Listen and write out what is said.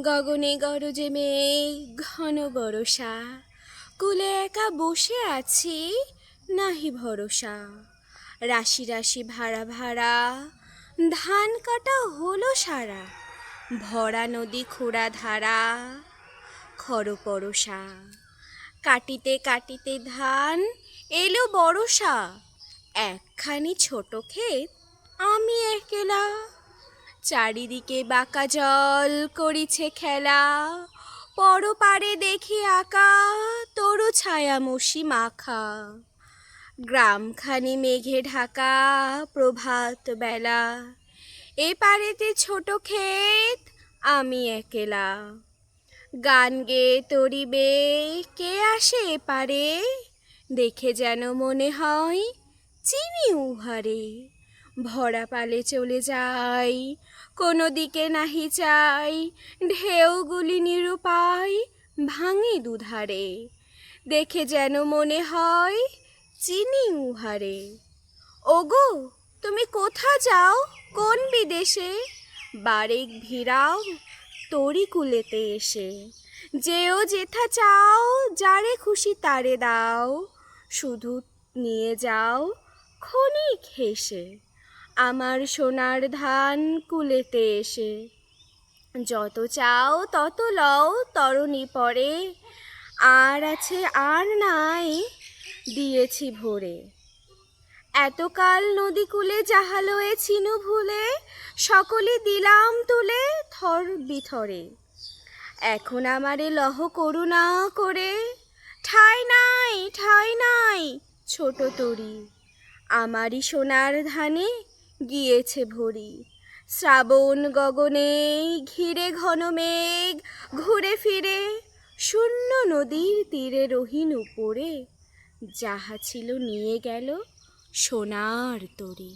গগনে গরজে মেঘ ঘন বরষা, কূলে একা বসে আছি নাহি ভরসা। রাশি রাশি ভাড়া ভাড়া, ধান কাটা হলো সারা, ভরা নদী খোঁড়া ধারা, খর পরশা। কাটিতে কাটিতে ধান এলো বরষা, একখানি ছোট ক্ষেত আমি একলা। চারিদিকে বাঁকা জল করিছে খেলা, পরপারে দেখি আঁকা তরু ছায়ামসি মাখা। গ্রামখানি মেঘে ঢাকা প্রভাত বেলা, এপারেতে ছোট ক্ষেত আমি একলা। গান গেয়ে তরিবে কে আসে এপারে, দেখে যেন মনে হয় চিনি উহারে। ভরা পালে চলে যাই, কোনো দিকে নাহি চাই, ঢেউগুলি নিরুপায় ভাঙে দুধারে, দেখে যেন মনে হয় চিনি উহারে। ওগো তুমি কোথা যাও কোন বিদেশে, বারেক ভিড়াও তরি কুলেতে এসে। যেও যেথা চাও যারে খুশি তারে দাও, শুধু নিয়ে যাও ক্ষণিক হেসে আমার সোনার ধান কুলেতে এসে। যত চাও তত লও তরণী পরে, আর আছে আর নাই দিয়েছি ভরে। এতকাল নদী কূলে যাহা লয়ে ছিনু ভুলে, সকলই দিলাম তুলে থর বিথরে। এখন আমারে লহ করুণা করে, ঠাঁই নাই ছোট তরি, আমারই সোনার ধানে গিয়েছে ভরি। শ্রাবণ গগনে ঘিরে ঘন মেঘ ঘুরে ফিরে, শূন্য নদীর তীরে রহিন উপরে, যাহা ছিল নিয়ে গেল সোনার তরি।